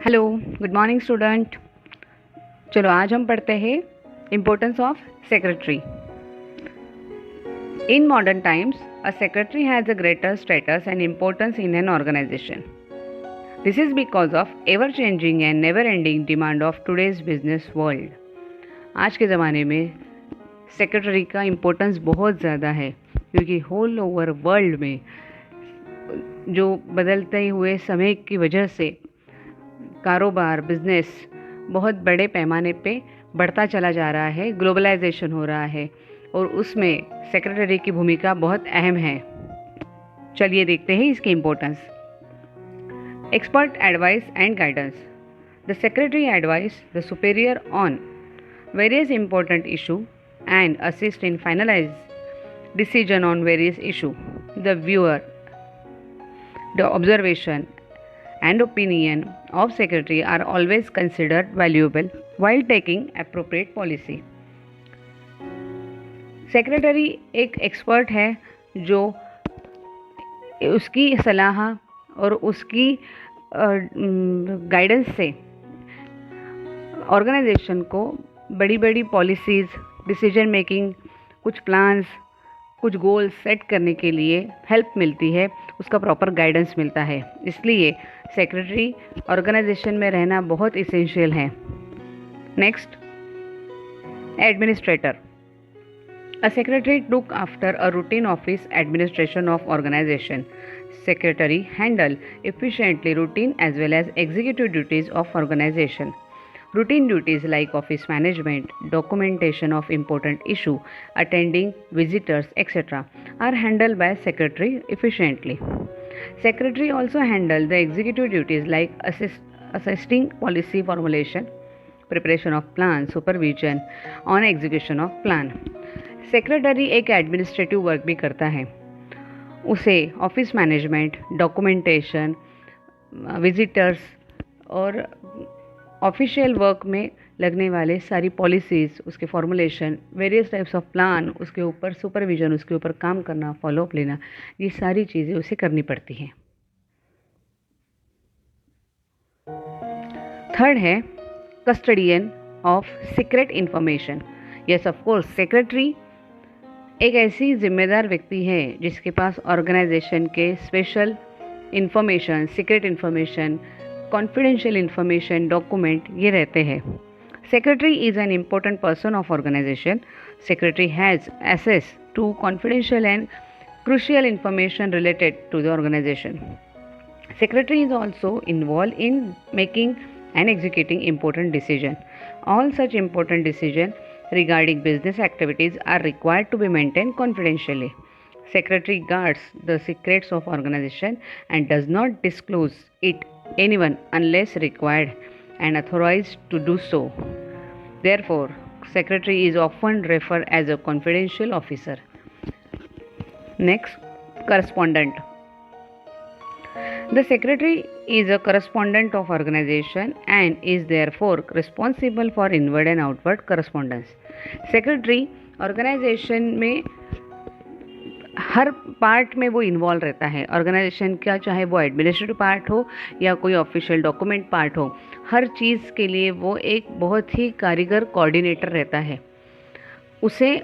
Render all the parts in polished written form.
Hello, good morning student. चलो आज हम पढ़ते हैं इम्पोर्टेंस ऑफ सेक्रेटरी। इन modern times a secretary has a greater status and importance in an organisation. This is because of ever changing and never ending demand of today's business world. आज के ज़माने में सेक्रेटरी का importance बहुत ज़्यादा है, क्योंकि होल ओवर वर्ल्ड में जो बदलते हुए समय की वजह से कारोबार बिजनेस बहुत बड़े पैमाने पे बढ़ता चला जा रहा है, ग्लोबलाइजेशन हो रहा है और उसमें सेक्रेटरी की भूमिका बहुत अहम है. चलिए देखते हैं इसकी importance. Expert advice and guidance. The secretary advice the superior on various important issue and assist in finalise decision on various issue. The viewer, the observation and opinion of secretary are always considered valuable while taking appropriate policy. Secretary एक expert है जो उसकी सलाह और उसकी guidance से organisation को बड़ी बड़ी पॉलिसीज़, डिसीजन मेकिंग, कुछ प्लान्स, कुछ गोल्स सेट करने के लिए हेल्प मिलती है, उसका प्रॉपर गाइडेंस मिलता है. इसलिए सेक्रेटरी ऑर्गेनाइजेशन में रहना बहुत इसेंशियल है. Next, administrator. A secretary took after a routine office administration of organisation. Secretary handle efficiently routine as well as executive duties of organization. Routine duties like office management, documentation of important issue, attending visitors, etc. are handled by secretary efficiently. Secretary also handle the executive duties like assisting policy formulation, preparation of plan, supervision on execution of plan. Secretary एक administrative work भी करता है. उसे office management, documentation, visitors और official work में लगने वाले सारी पॉलिसीज़, उसके formulation, various types of plan, उसके ऊपर सुपरविजन, उसके ऊपर काम करना, फॉलोअप लेना, ये सारी चीज़ें उसे करनी पड़ती हैं. थर्ड है custodian of secret information. Yes, of course, secretary एक ऐसी जिम्मेदार व्यक्ति है जिसके पास ऑर्गेनाइजेशन के special information, secret information, confidential information, document ये रहते हैं. Secretary is an important person of organisation. Secretary has access to confidential and crucial information related to the organization. Secretary is also involved in making and executing important decisions. All such important decisions regarding business activities are required to be maintained confidentially. Secretary guards the secrets of organization and does not disclose it anyone unless required and authorized to do so. Therefore, secretary is often referred as a confidential officer. Next, correspondent. The secretary is a correspondent of organization and is therefore responsible for inward and outward correspondence. Secretary organisation में हर part में वो involve रहता है. Organisation का चाहे वो administrative part हो या कोई ऑफिशियल डॉक्यूमेंट पार्ट हो, हर चीज़ के लिए वो एक बहुत ही कारीगर कोऑर्डिनेटर रहता है. उसे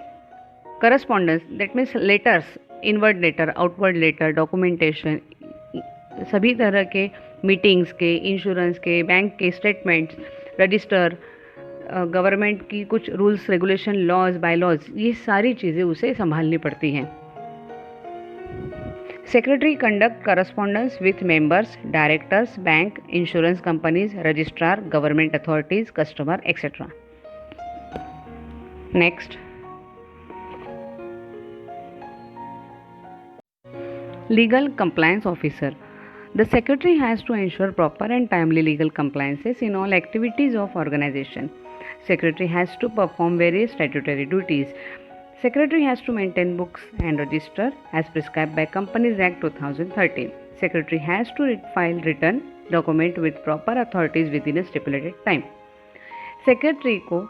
correspondence, that means letters, inward letter, outward letter, documentation, सभी तरह के मीटिंग्स के, इंश्योरेंस के, बैंक के स्टेटमेंट्स, रजिस्टर, गवर्नमेंट की कुछ rules, regulation, laws, bylaws, ये सारी चीज़ें उसे संभालनी पड़ती हैं. Secretary conduct correspondence with members, directors, bank, insurance companies, registrar, government authorities, customer, etcetera. Next, legal compliance officer. The secretary has to ensure proper and timely legal compliances in all activities of organization. Secretary has to perform various statutory duties. Secretary has to maintain books and register as prescribed by Companies Act 2013. Secretary has to file written document with proper authorities within a stipulated time. Secretary को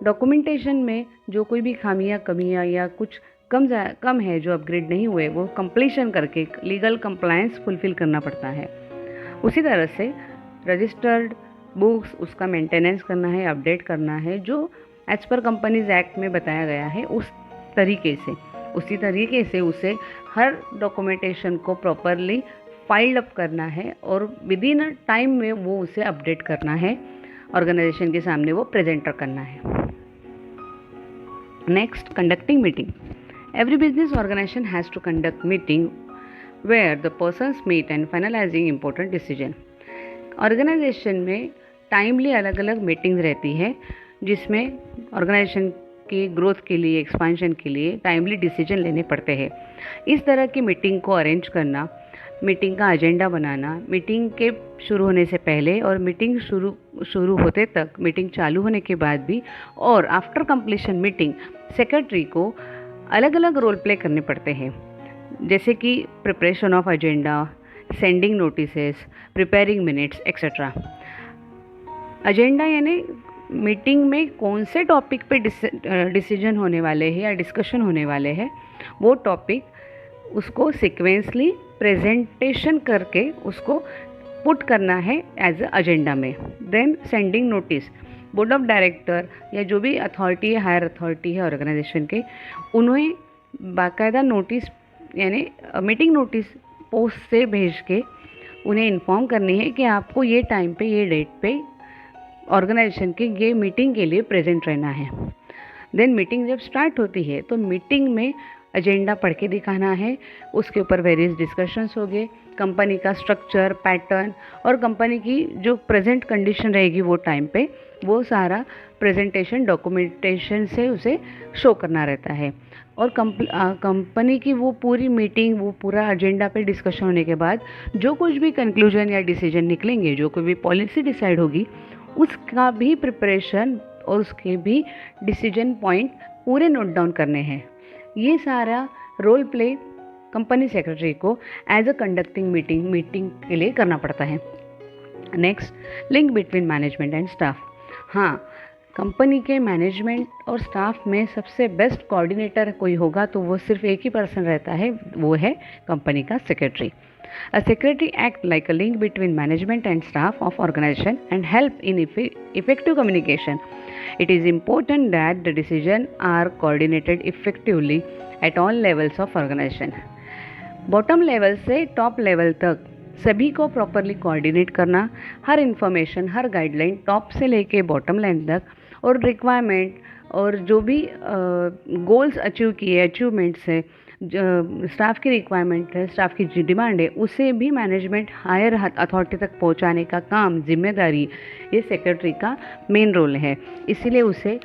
documentation में जो कोई भी खामियां, कमियां या कुछ कम है जो अपग्रेड नहीं हुए, वो कंप्लीशन करके लीगल कंप्लायंस फुलफिल करना पड़ता है. उसी तरह से रजिस्टर्ड बुक्स, उसका मेंटेनेंस करना है, अपडेट करना है, जो एज पर कंपनीज एक्ट में बताया गया है उसी तरीके से उसे हर डॉक्यूमेंटेशन को प्रॉपरली फाइल्ड अप करना है और विद इन अ टाइम में वो उसे अपडेट करना है, ऑर्गेनाइजेशन के सामने वो प्रेजेंट करना है। Next, conducting meeting. Every business organisation has to conduct meeting where the persons meet and finalising important decision. Organisation में टाइमली अलग अलग मीटिंग्स रहती है जिसमें ऑर्गेनाइजेशन के ग्रोथ के लिए, एक्सपांशन के लिए टाइमली डिसीजन लेने पड़ते हैं। इस तरह की मीटिंग को अरेंज करना, मीटिंग का एजेंडा बनाना, मीटिंग के शुरू होने से पहले और मीटिंग शुरू होते तक, मीटिंग चालू होने के बाद भी, और आफ्टर कंप्लीशन मीटिंग सेक्रेटरी को अलग अलग रोल प्ले करने पड़ते हैं, जैसे कि preparation of agenda, sending notices, preparing minutes etcetera. Agenda यानी मीटिंग में कौन से टॉपिक पे डिसीजन होने वाले हैं या डिस्कशन होने वाले हैं, वो टॉपिक उसको सीक्वेंसली प्रेजेंटेशन करके उसको पुट करना है एज अ एजेंडा में। Then sending notice, board of director या जो भी अथॉरिटी है, हायर अथॉरिटी है ऑर्गेनाइजेशन के, उन्हें बाकायदा नोटिस यानी मीटिंग नोटिस पोस्ट से भेज के उन्हें इन्फॉर्म करनी है कि आपको ये टाइम पे, ये डेट पे ऑर्गेनाइजेशन के ये मीटिंग के लिए प्रेजेंट रहना है। देन मीटिंग जब स्टार्ट होती है तो मीटिंग में एजेंडा पढ़ के दिखाना है, उसके ऊपर वेरियस डिस्कशंस हो गए, कंपनी का स्ट्रक्चर, पैटर्न और कंपनी की जो प्रेजेंट कंडीशन रहेगी वो टाइम पे, वो सारा प्रेजेंटेशन डॉक्यूमेंटेशन से उसे शो करना रहता है। और कंपनी की वो पूरी मीटिंग, वो पूरा एजेंडा पे डिस्कशन होने के बाद जो कुछ भी कंक्लूजन या डिसीजन निकलेंगे, जो कोई भी पॉलिसी डिसाइड होगी, उसका भी प्रिपरेशन और उसके भी डिसीजन पॉइंट पूरे नोट डाउन करने हैं। ये सारा रोल प्ले कंपनी सेक्रेटरी को एज अ कंडक्टिंग मीटिंग के लिए करना पड़ता है। Next, link between management and staff. हाँ, कंपनी के मैनेजमेंट और स्टाफ में सबसे बेस्ट कोऑर्डिनेटर कोई होगा तो वो सिर्फ एक ही पर्सन रहता है, वो है कंपनी का secretary. A secretary acts like a link between management and staff of organization and help in effective communication. It is important that the decisions are coordinated effectively at all levels of organization. Bottom level से top level तक सभी को properly coordinate करना, हर information, हर guideline top से लेके bottom line तक, और requirement और जो भी गोल्स अचीव किए, अचीवमेंट्स है, स्टाफ की रिक्वायरमेंट है, स्टाफ की डिमांड है, उसे भी मैनेजमेंट हायर अथॉरिटी तक पहुंचाने का काम, जिम्मेदारी ये सेक्रेटरी का मेन रोल है। इसीलिए उसे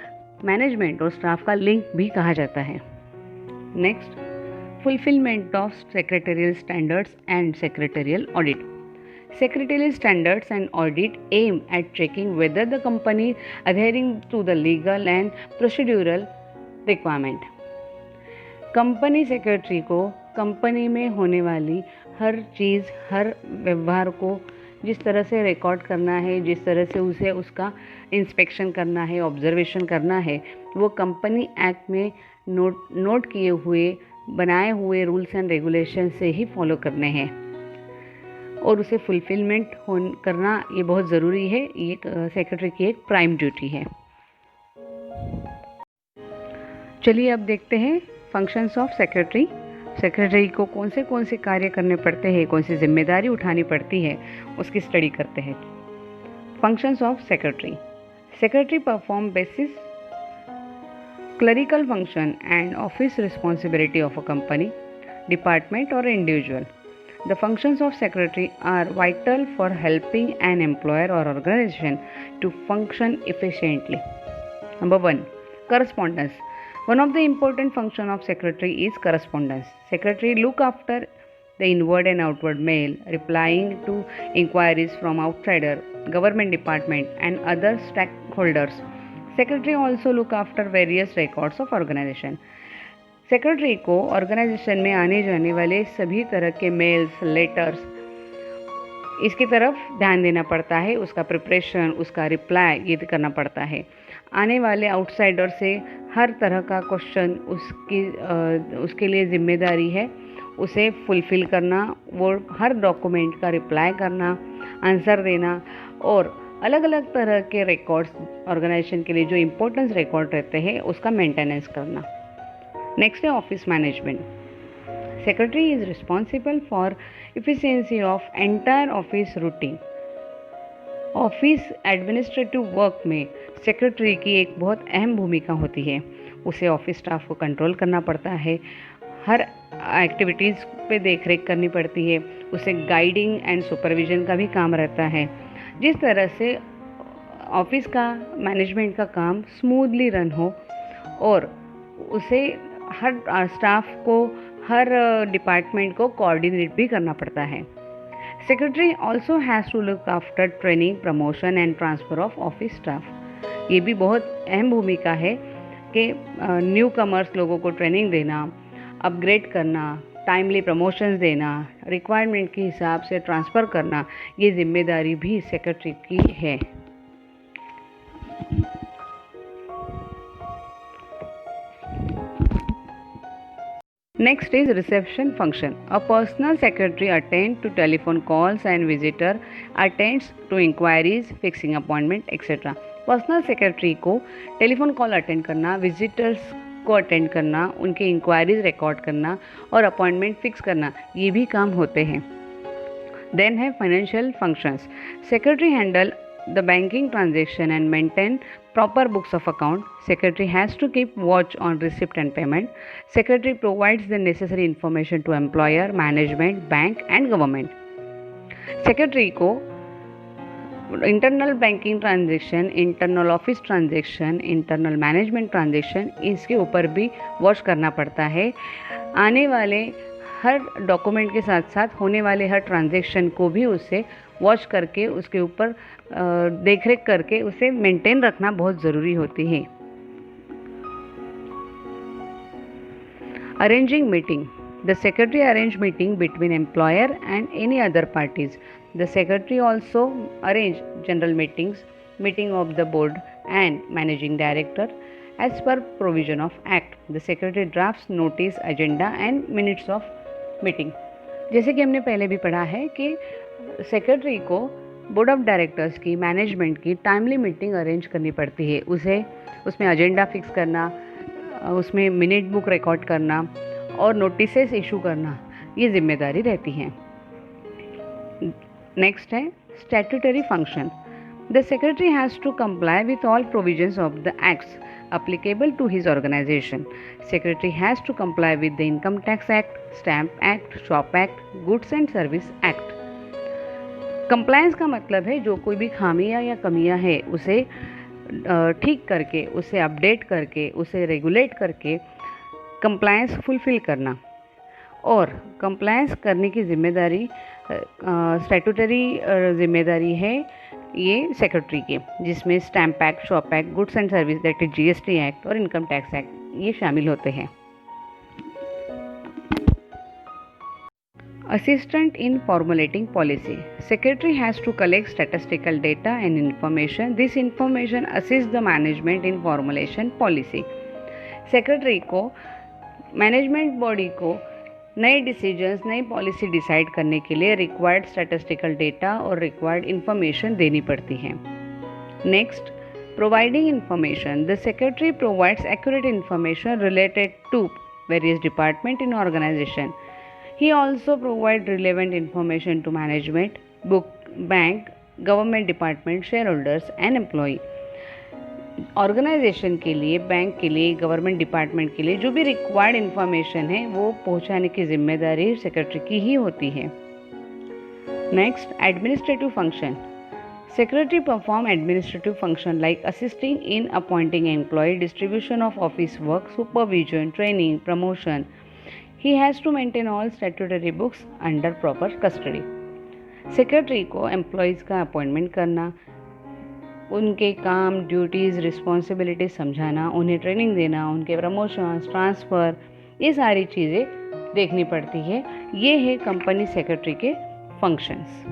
मैनेजमेंट और स्टाफ का लिंक भी कहा जाता है। Next, fulfilment of secretarial standards and secretarial audit. Secretarial standards and audit aim at checking whether the company adhering to the legal and procedural requirement. Company secretary को कंपनी में होने वाली हर चीज़, हर व्यवहार को जिस तरह से रिकॉर्ड करना है, जिस तरह से उसे उसका इंस्पेक्शन करना है, ऑब्जर्वेशन करना है, वो कंपनी एक्ट में नोट किए हुए, बनाए हुए रूल्स एंड रेगुलेशन से ही फॉलो करने हैं और उसे फुलफिलमेंट करना ये बहुत ज़रूरी है। ये सेक्रेटरी की एक प्राइम ड्यूटी है। चलिए अब देखते हैं फंक्शंस ऑफ सेक्रेटरी। सेक्रेटरी को कौन से कार्य करने पड़ते हैं, कौन सी जिम्मेदारी उठानी पड़ती है, उसकी स्टडी करते हैं। Functions of secretary. Secretary perform basis clerical function and office responsibility of a company, department और individual. The functions of secretary are vital for helping an employer or organization to function efficiently. Number 1. Correspondence. One of the important functions of secretary is correspondence. Secretary look after the inward and outward mail, replying to inquiries from outsider, government department and other stakeholders. Secretary also look after various records of organization. Secretary को organisation में आने जाने वाले सभी तरह के mails, letters, इसकी तरफ ध्यान देना पड़ता है, उसका प्रिपरेशन, उसका रिप्लाई ये करना पड़ता है। आने वाले आउटसाइडर से हर तरह का क्वेश्चन उसके लिए जिम्मेदारी है उसे फुलफ़िल करना, वो हर डॉक्यूमेंट का रिप्लाई करना, आंसर देना और अलग अलग तरह के रिकॉर्ड्स ऑर्गेनाइजेशन के लिए जो इम्पोर्टेंस रिकॉर्ड रहते हैं उसका मेंटेनेंस करना। नेक्स्ट है office management. Secretary is responsible for efficiency of entire office routine. Office administrative work में सेक्रेटरी की एक बहुत अहम भूमिका होती है। उसे ऑफिस स्टाफ को कंट्रोल करना पड़ता है, हर एक्टिविटीज़ पे देखरेख करनी पड़ती है, उसे गाइडिंग एंड सुपरविजन का भी काम रहता है। जिस तरह से ऑफिस का मैनेजमेंट का काम स्मूथली रन हो और उसे हर स्टाफ को, हर डिपार्टमेंट को कोऑर्डिनेट भी करना पड़ता है। Secretary also has to look after training, promotion and transfer of office staff. ये भी बहुत अहम भूमिका है कि न्यू कमर्स लोगों को ट्रेनिंग देना, अपग्रेड करना, टाइमली प्रमोशंस देना, रिक्वायरमेंट के हिसाब से ट्रांसफ़र करना, ये जिम्मेदारी भी सेक्रेटरी की है। Next is reception function. A personal secretary attends to telephone calls and visitor attends to inquiries, fixing appointment, etc. Personal secretary को टेलीफोन कॉल अटेंड करना, विजिटर्स को अटेंड करना, उनके इंक्वायरीज रिकॉर्ड करना और अपॉइंटमेंट फिक्स करना, ये भी काम होते हैं। देन है financial functions. Secretary handle the banking transaction and maintain proper books of account. Secretary has to keep watch on receipt and payment. Secretary provides the necessary information to employer, management, bank and government. Secretary को internal banking transaction, internal office transaction, internal management transaction, इसके ऊपर भी watch करना पड़ता है। आने वाले हर document के साथ साथ होने वाले हर ट्रांजेक्शन को भी उससे वॉच करके, उसके ऊपर देखरेख करके उसे मेंटेन रखना बहुत ज़रूरी होती है। Arranging meeting. The secretary arrange meeting between employer and any other parties. The secretary also arrange general meetings, meeting of the board and managing director as per provision of act. The secretary drafts notice, agenda and minutes of meeting. जैसे कि हमने पहले भी पढ़ा है कि secretary को board of directors की, मैनेजमेंट की टाइमली मीटिंग अरेंज करनी पड़ती है। उसे उसमें एजेंडा फिक्स करना, उसमें मिनट बुक रिकॉर्ड करना और नोटिसेस इशू करना, ये जिम्मेदारी रहती है। नेक्स्ट है statutory function. The secretary has to comply with all provisions of the acts applicable to his organization. Secretary has to comply with the Income Tax Act, Stamp Act, Shop Act, Goods and Service Act. Compliance का मतलब है जो कोई भी खामियां या कमियां है उसे ठीक करके, उसे अपडेट करके, उसे रेगुलेट करके कंप्लायंस फुलफिल करना। और कंप्लायंस करने की जिम्मेदारी स्टैट्यूटरी जिम्मेदारी है ये सेक्रेटरी के, जिसमें stamp act, shop act, goods and service that is GST act और इनकम टैक्स एक्ट ये शामिल होते हैं। Assistant in formulating policy. Secretary has to collect statistical data and information. This information assists the management in formulation policy. Secretary को management body को नए decisions, नई policy decide करने के लिए रिक्वायर्ड स्टैटिस्टिकल डेटा और रिक्वायर्ड इंफॉर्मेशन देनी पड़ती है। Next, providing information. The secretary provides accurate information related to various department in organisation. He also provides relevant information to management, book, bank, government department, shareholders and employee. Organisation के लिए, bank के लिए, government department के लिए जो भी required information है वो पहुंचाने की जिम्मेदारी सेक्रेटरी की ही होती है। Next, administrative function. Secretary perform administrative function like assisting in appointing employee, distribution of office work, supervision, training, promotion. He has to maintain all statutory books under proper custody. Secretary को employees का appointment करना, उनके काम, duties, responsibilities समझाना, उन्हें training देना, उनके promotions, transfer, ये सारी चीज़ें देखनी पड़ती है। ये है कंपनी सेक्रेटरी के फंक्शंस।